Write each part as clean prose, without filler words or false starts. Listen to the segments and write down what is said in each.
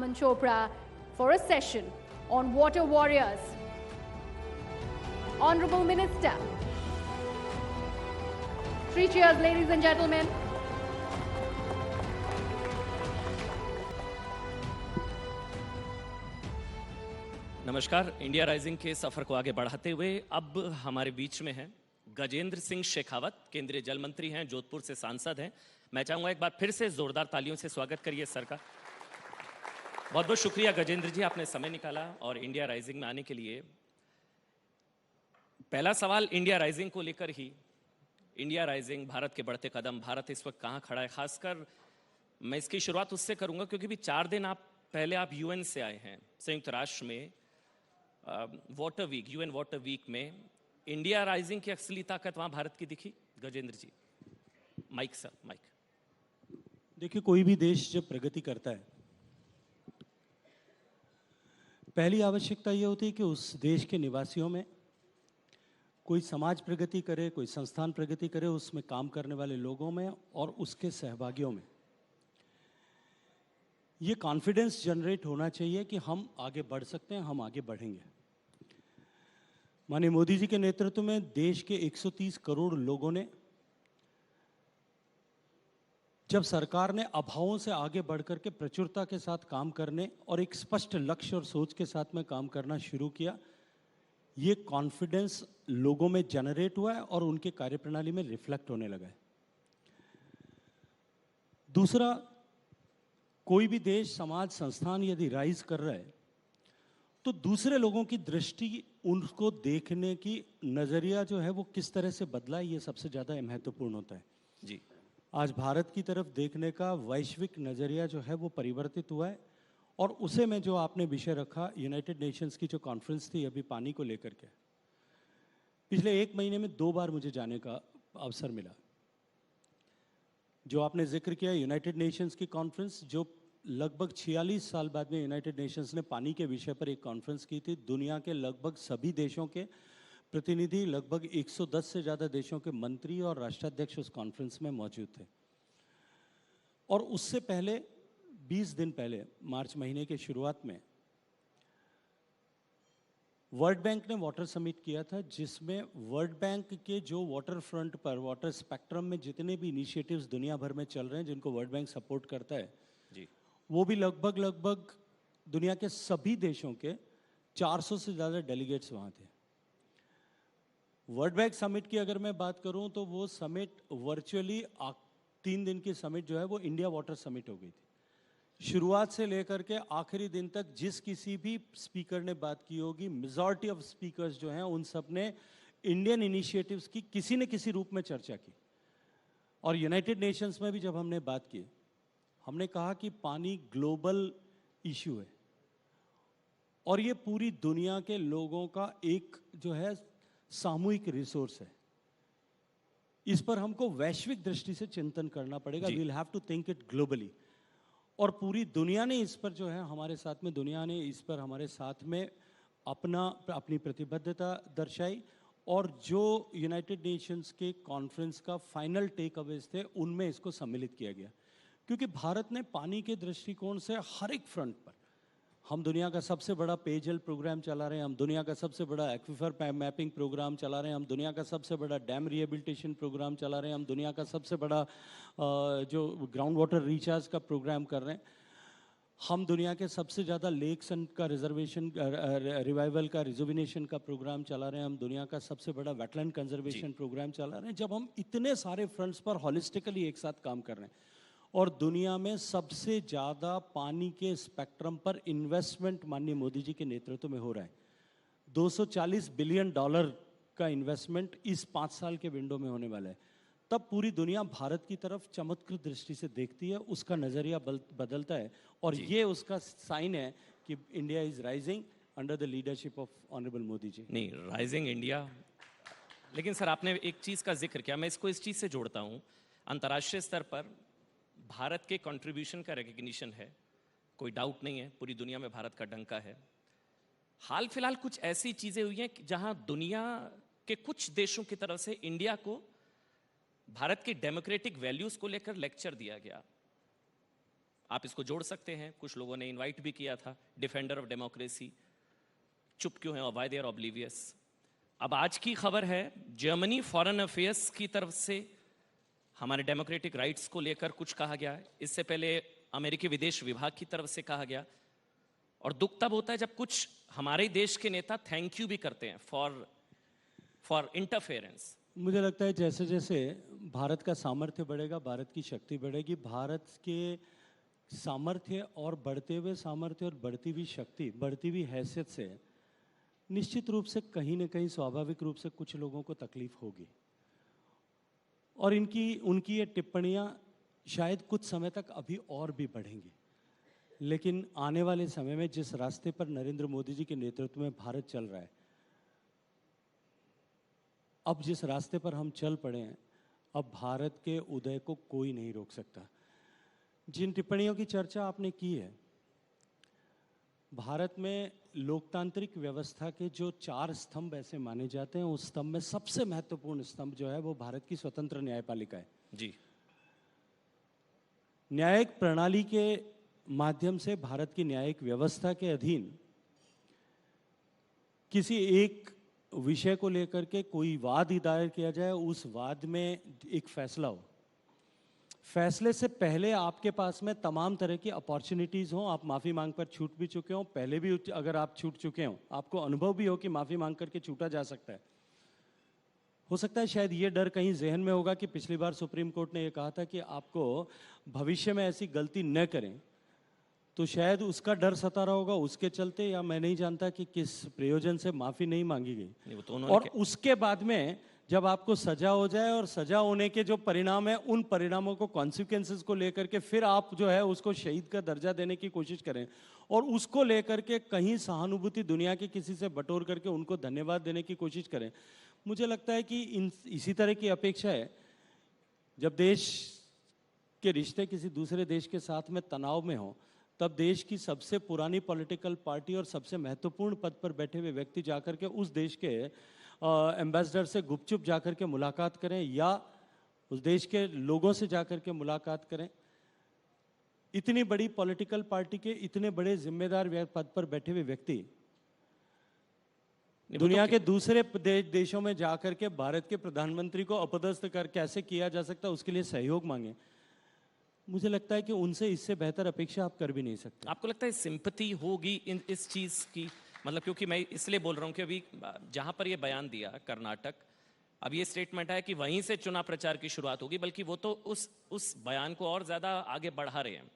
Aman Chopra for a session on water warriors. Honorable Minister. Three cheers, ladies and gentlemen. नमस्कार। India rising के सफर को आगे बढ़ाते हुए अब हमारे बीच में हैं गजेंद्र सिंह शेखावत, केंद्रीय जल मंत्री हैं, जोधपुर से सांसद हैं। मैं चाहूंगा एक बार फिर से जोरदार तालियों से स्वागत करिए सर का। बहुत बहुत शुक्रिया गजेंद्र जी, आपने समय निकाला और इंडिया राइजिंग में आने के लिए। पहला सवाल इंडिया राइजिंग को लेकर ही। इंडिया राइजिंग, भारत के बढ़ते कदम, भारत इस वक्त कहाँ खड़ा है, खासकर मैं इसकी शुरुआत उससे करूंगा क्योंकि भी 4 दिन पहले आप यूएन से आए हैं, संयुक्त राष्ट्र में water week, UN water week में इंडिया राइजिंग की असली ताकत वहां भारत की दिखी। Gajendra ji, mic sir, mic. देखिए, कोई भी देश जब प्रगति करता है, पहली आवश्यकता यह होती है कि उस देश के निवासियों में कोई समाज प्रगति करे, कोई संस्थान प्रगति करे, उसमें काम करने वाले लोगों में और उसके सहभागियों में ये कॉन्फिडेंस जनरेट होना चाहिए कि हम आगे बढ़ सकते हैं, हम आगे बढ़ेंगे। माननीय मोदी जी के नेतृत्व में देश के 130 करोड़ लोगों ने जब सरकार ने अभावों से आगे बढ़कर के प्रचुरता के साथ काम करने और एक स्पष्ट लक्ष्य और सोच के साथ में काम करना शुरू किया, ये कॉन्फिडेंस लोगों में जनरेट हुआ है और उनके कार्यप्रणाली में रिफ्लेक्ट होने लगा है। दूसरा, कोई भी देश, समाज, संस्थान यदि राइज कर रहा है तो दूसरे लोगों की दृष्टि, उनको देखने की नजरिया जो है वो किस तरह से बदला है, ये सबसे ज्यादा महत्वपूर्ण होता है जी। आज भारत की तरफ देखने का वैश्विक नजरिया जो है वो परिवर्तित हुआ है और उसे में जो आपने विषय रखा, यूनाइटेड नेशंस की जो कॉन्फ्रेंस थी अभी पानी को लेकर के, पिछले 1 महीने में 2 बार मुझे जाने का अवसर मिला। जो आपने जिक्र किया यूनाइटेड नेशंस की कॉन्फ्रेंस, जो लगभग 46 साल बाद में यूनाइटेड नेशंस ने पानी के विषय पर एक कॉन्फ्रेंस की थी। दुनिया के लगभग सभी देशों के प्रतिनिधि, लगभग 110 से ज़्यादा देशों के मंत्री और राष्ट्राध्यक्ष उस कॉन्फ्रेंस में मौजूद थे। और उससे पहले 20 दिन पहले, मार्च महीने के शुरुआत में, वर्ल्ड बैंक ने वाटर समिट किया था, जिसमें वर्ल्ड बैंक के जो वाटर फ्रंट पर, वाटर स्पेक्ट्रम में जितने भी इनिशिएटिव्स दुनिया भर में चल रहे हैं जिनको वर्ल्ड बैंक सपोर्ट करता है जी, वो भी लगभग दुनिया के सभी देशों के 400 से ज़्यादा डेलीगेट्स वहाँ थे। वर्ल्ड बैंक समिट की अगर मैं बात करूँ तो वो समिट वर्चुअली 3 दिन की समिट जो है वो इंडिया वाटर समिट हो गई थी। शुरुआत से लेकर के आखिरी दिन तक जिस किसी भी स्पीकर ने बात की होगी, मेजॉरिटी ऑफ स्पीकर्स जो हैं उन सब ने इंडियन इनिशिएटिव्स की किसी न किसी रूप में चर्चा की। और यूनाइटेड नेशंस में भी जब हमने बात की, हमने कहा कि पानी ग्लोबल इशू है और ये पूरी दुनिया के लोगों का एक जो है सामूहिक रिसोर्स है। इस पर हमको वैश्विक दृष्टि से चिंतन करना पड़ेगा। We will have to think it globally. और पूरी दुनिया ने इस पर जो है हमारे साथ में, दुनिया ने इस पर हमारे साथ में अपनी प्रतिबद्धता दर्शाई और जो यूनाइटेड नेशंस के कॉन्फ्रेंस का फाइनल टेक अवेज थे उनमें इसको सम्मिलित किया गया। क्योंकि भारत ने पानी के दृष्टिकोण से हर एक फ्रंट पर, हम दुनिया का सबसे बड़ा पेयजल प्रोग्राम चला रहे हैं, हम दुनिया का सबसे बड़ा एक्विफर मैपिंग प्रोग्राम चला रहे हैं, हम दुनिया का सबसे बड़ा डैम रिहेबिलिटेशन प्रोग्राम चला रहे हैं, हम दुनिया का सबसे बड़ा जो ग्राउंड वाटर रिचार्ज का प्रोग्राम कर रहे हैं, हम दुनिया के सबसे ज़्यादा लेक्स का रिजर्वेशन, रिवाइवल का, रिजुविनेशन का प्रोग्राम चला रहे हैं, हम दुनिया का सबसे बड़ा वेटलैंड कंजर्वेशन प्रोग्राम चला रहे हैं। जब हम इतने सारे फ्रंट्स पर हॉलिस्टिकली एक साथ काम कर रहे हैं और दुनिया में सबसे ज़्यादा पानी के स्पेक्ट्रम पर इन्वेस्टमेंट माननीय मोदी जी के नेतृत्व में हो रहा है, $240 बिलियन का इन्वेस्टमेंट इस 5 साल के विंडो में होने वाला है, तब पूरी दुनिया भारत की तरफ चमत्कृत दृष्टि से देखती है, उसका नज़रिया बदलता है और ये उसका साइन है कि India is rising under the leadership of honourable Modi ji. नहीं, राइजिंग इंडिया। लेकिन सर, आपने एक चीज़ का जिक्र किया, मैं इसको इस चीज़ से जोड़ता हूँ। अंतर्राष्ट्रीय स्तर पर भारत के कंट्रीब्यूशन का रिकग्निशन है, कोई डाउट नहीं है, पूरी दुनिया में भारत का डंका है। हाल फिलहाल कुछ ऐसी चीजें हुई हैं जहां दुनिया के कुछ देशों की तरफ से इंडिया को भारत की डेमोक्रेटिक वैल्यूज को लेकर लेक्चर दिया गया। आप इसको जोड़ सकते हैं, कुछ लोगों ने इनवाइट भी किया था, डिफेंडर ऑफ डेमोक्रेसी, चुप क्यों है, वाई दे आर ऑब्लिवियस। अब आज की खबर है, जर्मनी फॉरेन अफेयर्स की तरफ से हमारे डेमोक्रेटिक राइट्स को लेकर कुछ कहा गया है। इससे पहले अमेरिकी विदेश विभाग की तरफ से कहा गया। और दुख तब होता है जब कुछ हमारे देश के नेता थैंक यू भी करते हैं फॉर इंटरफेरेंस। मुझे लगता है जैसे जैसे भारत का सामर्थ्य बढ़ेगा, भारत की शक्ति बढ़ेगी, भारत के सामर्थ्य और बढ़ते हुए सामर्थ्य और बढ़ती हुई शक्ति, बढ़ती हुई हैसियत से निश्चित रूप से कहीं ना कहीं स्वाभाविक रूप से कुछ लोगों को तकलीफ होगी। और उनकी ये टिप्पणियां शायद कुछ समय तक अभी और भी बढ़ेंगी, लेकिन आने वाले समय में जिस रास्ते पर नरेंद्र मोदी जी के नेतृत्व में भारत चल रहा है, अब जिस रास्ते पर हम चल पड़े हैं, अब भारत के उदय को कोई नहीं रोक सकता। जिन टिप्पणियों की चर्चा आपने की है, भारत में लोकतांत्रिक व्यवस्था के जो 4 स्तंभ ऐसे माने जाते हैं, उस स्तंभ में सबसे महत्वपूर्ण स्तंभ जो है वो भारत की स्वतंत्र न्यायपालिका है। जी। न्यायिक प्रणाली के माध्यम से भारत की न्यायिक व्यवस्था के अधीन किसी एक विषय को लेकर के कोई वाद ही दायर किया जाए, उस वाद में एक फैसला हो, फैसले से पहले आपके पास में तमाम तरह की अपॉर्चुनिटीज़ हों, आप माफ़ी मांग कर छूट भी चुके हों, पहले भी अगर आप छूट चुके हों, आपको अनुभव भी हो कि माफ़ी मांग करके छूटा जा सकता है। हो सकता है शायद ये डर कहीं जहन में होगा कि पिछली बार सुप्रीम कोर्ट ने ये कहा था कि आपको भविष्य में ऐसी गलती न करें, तो शायद उसका डर सता रहा होगा, उसके चलते, या मैं नहीं जानता कि किस प्रयोजन से माफ़ी नहीं मांगी गई। और उसके बाद में जब आपको सजा हो जाए और सजा होने के जो परिणाम है, उन परिणामों को, कॉन्सिक्वेंसेस को लेकर के फिर आप जो है उसको शहीद का दर्जा देने की कोशिश करें और उसको लेकर के कहीं सहानुभूति दुनिया के किसी से बटोर करके उनको धन्यवाद देने की कोशिश करें। मुझे लगता है कि इसी तरह की अपेक्षा है। जब देश के रिश्ते किसी दूसरे देश के साथ में तनाव में हो, तब देश की सबसे पुरानी पॉलिटिकल पार्टी और सबसे महत्वपूर्ण पद पर बैठे हुए व्यक्ति जाकर के उस देश के एम्बेसडर से गुपचुप जाकर के मुलाकात करें या उस देश के लोगों से जाकर के मुलाकात करें। इतनी बड़ी पॉलिटिकल पार्टी के इतने बड़े जिम्मेदार पद पर बैठे हुए व्यक्ति दुनिया के दूसरे देशों में जाकर के भारत के प्रधानमंत्री को अपदस्थ कर कैसे किया जा सकता है, उसके लिए सहयोग मांगे। मुझे लगता है कि उनसे इससे बेहतर अपेक्षा आप कर भी नहीं सकते। आपको लगता है सिंपैथी होगी इस चीज की? मतलब क्योंकि मैं इसलिए बोल रहा हूं कि अभी जहां पर ये बयान दिया कर्नाटक, अब ये स्टेटमेंट है कि वहीं से चुनाव प्रचार की शुरुआत होगी, बल्कि वो तो उस बयान को और ज्यादा आगे बढ़ा रहे हैं।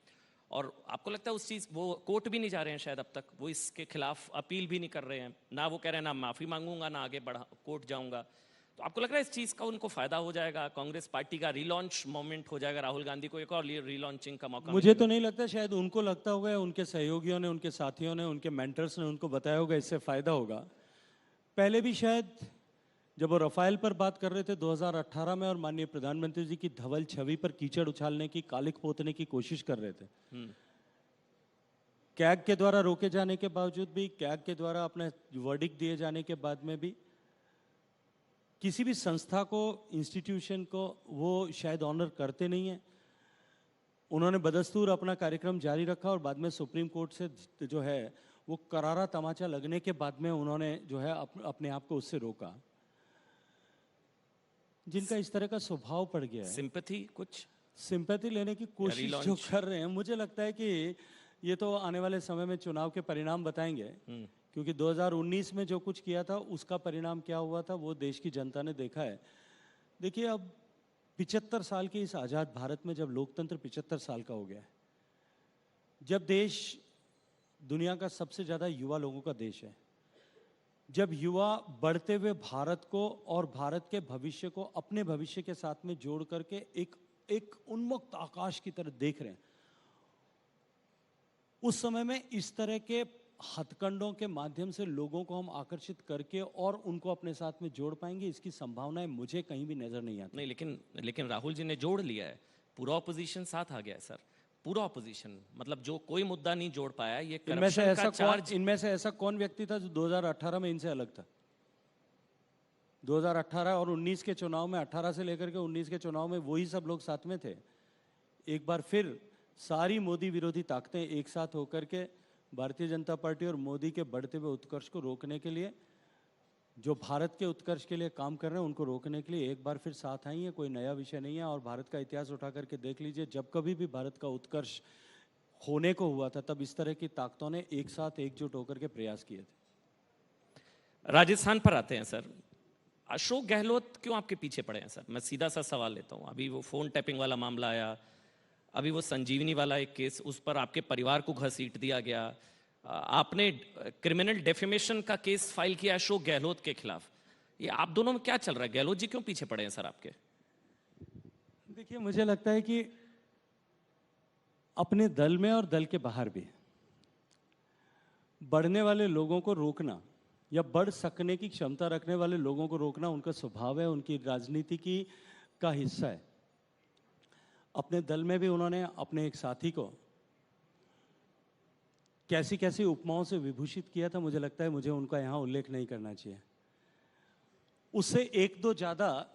और आपको लगता है उस चीज, वो कोर्ट भी नहीं जा रहे हैं शायद अब तक, वो इसके खिलाफ अपील भी नहीं कर रहे हैं, ना वो कह रहे हैं ना माफी मांगूंगा ना आगे बढ़ा कोर्ट जाऊंगा। तो आपको लग रहा है इस चीज का उनको फायदा हो जाएगा, कांग्रेस पार्टी का रीलॉन्च मोमेंट हो जाएगा, राहुल गांधी को एक और रीलॉन्चिंग का मौका? मुझे तो नहीं लगता, शायद उनको लगता होगा, उनके सहयोगियों ने, उनके साथियों ने, उनके मेंटर्स ने उनको बताया होगा इससे फायदा होगा। पहले भी शायद जब वो रफाल पर बात कर रहे थे 2018 में और माननीय प्रधानमंत्री जी की धवल छवि पर कीचड़ उछालने की, कालिक पोतने की कोशिश कर रहे थे, कैग के द्वारा रोके जाने के बावजूद भी, कैग के द्वारा अपने वर्डिक्ट दिए जाने के बाद में भी, किसी भी संस्था को, इंस्टीट्यूशन को वो शायद ऑनर करते नहीं हैं। उन्होंने बदस्तूर अपना कार्यक्रम जारी रखा और बाद में सुप्रीम कोर्ट से जो है वो करारा तमाचा लगने के बाद में उन्होंने जो है अपने आप को उससे रोका। जिनका इस तरह का स्वभाव पड़ गया है, सिंपैथी लेने की कोशिश जो कर रहे हैं, मुझे लगता है कि ये तो आने वाले समय में चुनाव के परिणाम बताएंगे, क्योंकि 2019 में जो कुछ किया था उसका परिणाम क्या हुआ था वो देश की जनता ने देखा है। देखिए, अब 75 साल के इस आज़ाद भारत में जब लोकतंत्र 75 साल का हो गया है, जब देश दुनिया का सबसे ज़्यादा युवा लोगों का देश है, जब युवा बढ़ते हुए भारत को और भारत के भविष्य को अपने भविष्य के साथ में जोड़ करके एक उन्मुक्त आकाश की तरह देख रहे हैं, उस समय में इस तरह के हथकंडों के माध्यम से लोगों को हम आकर्षित करके और उनको अपने साथ में जोड़ पाएंगे, इसकी संभावनाएं मुझे कहीं भी नजर नहीं आती। नहीं, लेकिन राहुल जी ने जोड़ लिया है, पूरा ऑपोजिशन साथ आ गया है सर, पूरा ऑपोजिशन, मतलब जो कोई मुद्दा नहीं जोड़ पाया, ये करप्शन का चार्ज। इनमें से ऐसा कौन व्यक्ति था जो 2018 में इनसे अलग था? 2018 और 19 के चुनाव में, 18 से लेकर के 19 के चुनाव में वही सब लोग साथ में थे। एक बार फिर सारी मोदी विरोधी ताकतें एक साथ होकर के भारतीय जनता पार्टी और मोदी के बढ़ते हुए उत्कर्ष को रोकने के लिए, जो भारत के उत्कर्ष के लिए काम कर रहे हैं उनको रोकने के लिए एक बार फिर साथ आई है। कोई नया विषय नहीं है। और भारत का इतिहास उठा करके देख लीजिए, जब कभी भी भारत का उत्कर्ष होने को हुआ था तब इस तरह की ताकतों ने एक साथ एकजुट होकर के प्रयास किए थे। राजस्थान पर आते हैं सर। अशोक गहलोत क्यों आपके पीछे पड़े हैं सर? मैं सीधा सा सवाल लेता हूं। अभी वो फोन टैपिंग वाला मामला आया, अभी वो संजीवनी वाला एक केस, उस पर आपके परिवार को घसीट दिया गया, आपने क्रिमिनल डेफेमेशन का केस फाइल किया अशोक गहलोत के खिलाफ। ये आप दोनों में क्या चल रहा है? गहलोत जी क्यों पीछे पड़े हैं सर आपके? देखिए, मुझे लगता है कि अपने दल में और दल के बाहर भी बढ़ने वाले लोगों को रोकना या बढ़ सकने की क्षमता रखने वाले लोगों को रोकना उनका स्वभाव है, उनकी राजनीति की का हिस्सा है। अपने दल में भी उन्होंने अपने एक साथी को कैसी कैसी उपमाओं से विभूषित किया था, मुझे लगता है मुझे उनका यहाँ उल्लेख नहीं करना चाहिए। उससे एक दो ज़्यादा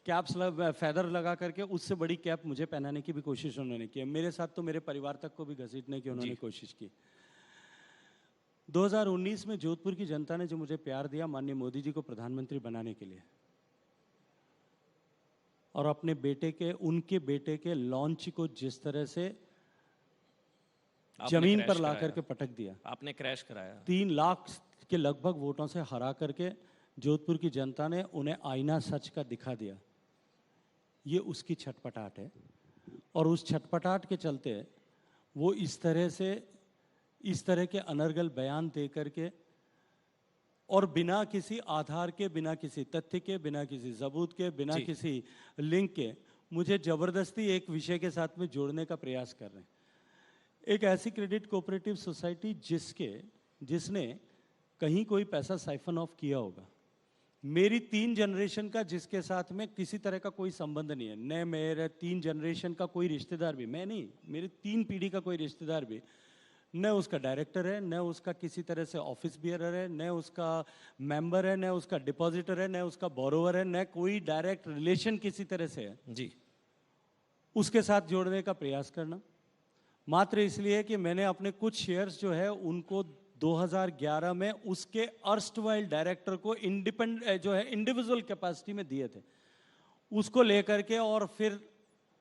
कैप्स फेदर लगा करके उससे बड़ी कैप मुझे पहनाने की भी कोशिश उन्होंने की है। मेरे साथ तो मेरे परिवार तक को भी घसीटने की उन्होंने कोशिश की। 2019 में जोधपुर की जनता ने जो मुझे प्यार दिया माननीय मोदी जी को प्रधानमंत्री बनाने के लिए, और अपने बेटे के, उनके बेटे के लॉन्च को जिस तरह से जमीन पर ला करके पटक दिया, आपने क्रैश कराया। 3 लाख के लगभग वोटों से हरा करके जोधपुर की जनता ने उन्हें आईना सच का दिखा दिया। ये उसकी छटपटाहट है। और उस छटपटाहट के चलते वो इस तरह के अनर्गल बयान दे करके और बिना किसी आधार के, बिना किसी तथ्य के, बिना किसी सबूत के, बिना किसी लिंक के मुझे जबरदस्ती एक विषय के साथ में जोड़ने का प्रयास कर रहे हैं। एक ऐसी क्रेडिट कोऑपरेटिव सोसाइटी जिसने कहीं कोई पैसा साइफन ऑफ किया होगा, मेरी 3 जनरेशन का जिसके साथ में किसी तरह का कोई संबंध नहीं है, न मेरे 3 जनरेशन का कोई रिश्तेदार भी, मैं नहीं, मेरी 3 पीढ़ी का कोई रिश्तेदार भी, न उसका डायरेक्टर है, न उसका किसी तरह से ऑफिस बियरर है, न उसका मेंबर है, न उसका डिपॉजिटर है, न उसका बोरोवर है, न कोई डायरेक्ट रिलेशन किसी तरह से है जी, उसके साथ जोड़ने का प्रयास करना मात्र इसलिए कि मैंने अपने कुछ शेयर्स जो है उनको 2011 में उसके अर्स्टवाइल डायरेक्टर को इंडिविजुअल कैपेसिटी में दिए थे, उसको लेकर के और फिर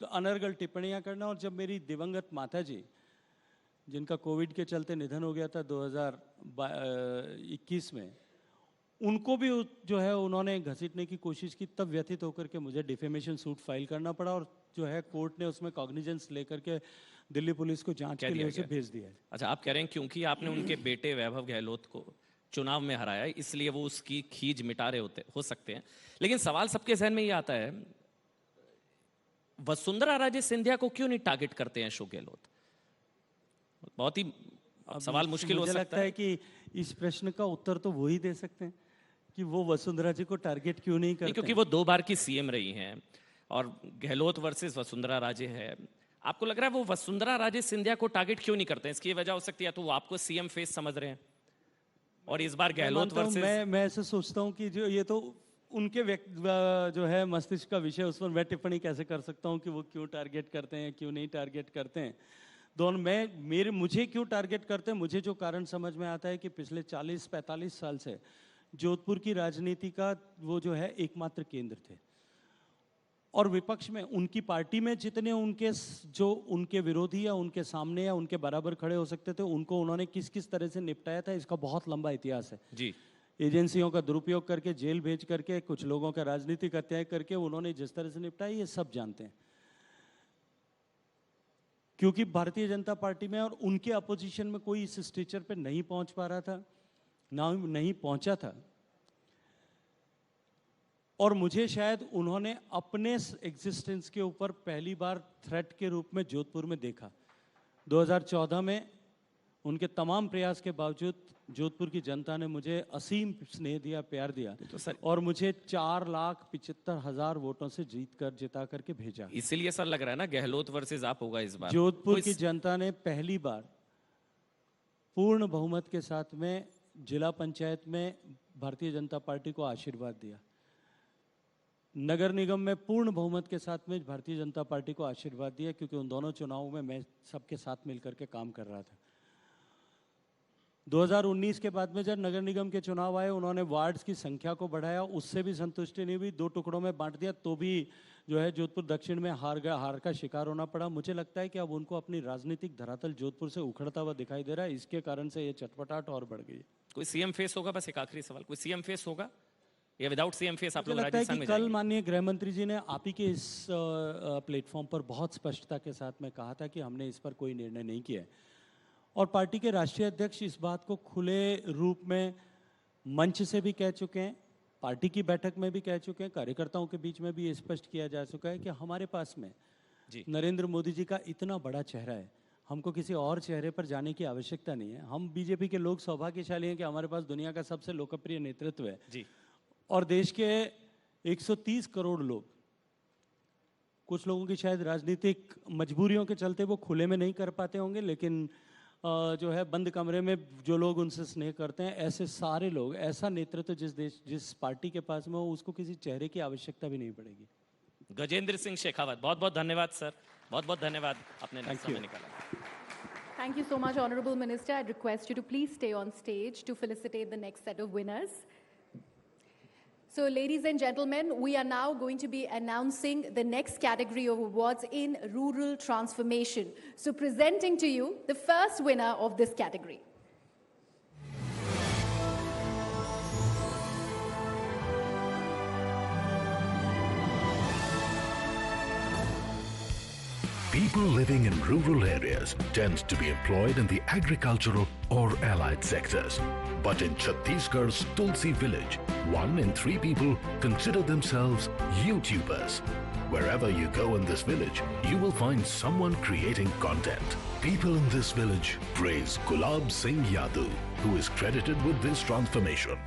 अनर्गल टिप्पणियां करना। और जब मेरी दिवंगत माता जी, जिनका कोविड के चलते निधन हो गया था 2021 में, उनको भी जो है उन्होंने घसीटने की कोशिश की, तब व्यथित होकर के मुझे डिफेमेशन सूट फाइल करना पड़ा और जो है कोर्ट ने उसमें कॉग्निजेंस लेकर के दिल्ली पुलिस को जांच के लिए उसे भेज दिया है। अच्छा, आप कह रहे हैं क्योंकि आपने उनके बेटे वैभव गहलोत को चुनाव में हराया इसलिए वो उसकी खींच मिटा रहे हो सकते हैं। लेकिन सवाल सबके जहन में ये आता है, वसुंधरा राजे सिंधिया को क्यों नहीं टारगेट करते हैं अशोक गहलोत? बहुत ही सवाल मुश्किल हो सकता है कि इस प्रश्न का उत्तर तो वो ही दे सकते हैं कि वो वसुंधरा जी को टारगेट क्यों नहीं करते। क्योंकि वो 2 बार की सीएम रही हैं और गहलोत वर्सेस वसुंधरा राजे है। आपको लग रहा है वो वसुंधरा राजे सिंधिया को टारगेट क्यों नहीं करते हैं? इसकी वजह हो सकती है तो वो आपको सीएम फेस समझ रहे हैं और इस बार गहलोत वर्सेस। मैं ऐसे सोचता हूं कि जो ये तो उनके जो है मस्तिष्क का विषय, उस पर मैं टिप्पणी कैसे कर सकता हूं कि वो क्यों टारगेट करते हैं, क्यों नहीं टारगेट करते हैं। दोनों मुझे क्यों टारगेट करते हैं, मुझे जो कारण समझ में आता है कि पिछले 40-45 साल से जोधपुर की राजनीति का वो जो है एकमात्र केंद्र थे और विपक्ष में उनकी पार्टी में जितने उनके विरोधी या उनके सामने या उनके बराबर खड़े हो सकते थे, उनको उन्होंने किस किस तरह से निपटाया था, इसका बहुत लंबा इतिहास है जी। एजेंसियों का दुरुपयोग करके, जेल भेज करके, कुछ लोगों का राजनीतिक हत्याएं करके उन्होंने जिस तरह से निपटाया, ये सब जानते हैं। क्योंकि भारतीय जनता पार्टी में और उनके अपोजिशन में कोई इस स्टेचर पे नहीं पहुंच पा रहा था, ना नहीं पहुंचा था। और मुझे शायद उन्होंने अपने एग्जिस्टेंस के ऊपर पहली बार थ्रेट के रूप में जोधपुर में देखा। 2014 में उनके तमाम प्रयास के बावजूद जोधपुर की जनता ने मुझे असीम स्नेह दिया, प्यार दिया तो और मुझे 4,75,000 वोटों से जिता करके भेजा। इसीलिए सर लग रहा है ना गहलोत वर्सेस आप होगा इस बार। जोधपुर की जनता ने पहली बार पूर्ण बहुमत के साथ में जिला पंचायत में भारतीय जनता पार्टी को आशीर्वाद दिया। नगर निगम में पूर्ण बहुमत के साथ में भारतीय जनता पार्टी को आशीर्वाद दिया, क्योंकि उन दोनों चुनावों में मैं सबके साथ मिलकर के काम कर रहा था। 2019 के बाद में जब नगर निगम के चुनाव आए, उन्होंने वार्ड्स की संख्या को बढ़ाया, उससे भी संतुष्टि नहीं हुई, 2 टुकड़ों में बांट दिया, तो भी जो है जोधपुर दक्षिण में हार का शिकार होना पड़ा। मुझे लगता है कि अब उनको अपनी राजनीतिक धरातल जोधपुर से उखड़ता हुआ दिखाई दे रहा है, इसके कारण से ये चटपटाहट और बढ़ गई। कोई सीएम फेस होगा? बस एक आखिरी सवाल, कोई सीएम फेस होगा या विदाउट सीएम फेस आप लोग मुझे लगता है राजस्थान कि में कल जाएंगे? माननीय गृह मंत्री जी ने आप ही के इस प्लेटफॉर्म पर बहुत स्पष्टता के साथ में कहा था कि हमने इस पर कोई निर्णय नहीं किया है, और पार्टी के राष्ट्रीय अध्यक्ष इस बात को खुले रूप में मंच से भी कह चुके हैं, पार्टी की बैठक में भी कह चुके हैं, कार्यकर्ताओं के बीच में भी ये स्पष्ट किया जा चुका है कि हमारे पास में जी नरेंद्र मोदी जी का इतना बड़ा चेहरा है, हमको किसी और चेहरे पर जाने की आवश्यकता नहीं है। हम बीजेपी के लोग सौभाग्यशाली हैं कि हमारे पास दुनिया का सबसे लोकप्रिय नेतृत्व है जी और देश के 130 करोड़ लोग, कुछ लोगों की शायद राजनीतिक मजबूरियों के चलते वो खुले में नहीं कर पाते होंगे, लेकिन जो है बंद कमरे में जो लोग उनसे स्नेह करते हैं, ऐसे सारे लोग, ऐसा नेतृत्व जिस पार्टी के पास में हो, उसको किसी चेहरे की आवश्यकता भी नहीं पड़ेगी। गजेंद्र सिंह शेखावत, बहुत बहुत धन्यवाद सर, बहुत बहुत धन्यवाद, आपने समय निकाला। Thank you so much, Honorable Minister. I'd request you to please stay on stage to felicitate the next set of winners. So, ladies and gentlemen, we are now going to be announcing the next category of awards in rural transformation. So, presenting to you the first winner of this category. People living in rural areas tend to be employed in the agricultural or allied sectors. But in Chhattisgarh's Tulsi village, 1 in 3 people consider themselves YouTubers. Wherever you go in this village, you will find someone creating content. People in this village praise Gulab Singh Yadav, who is credited with this transformation.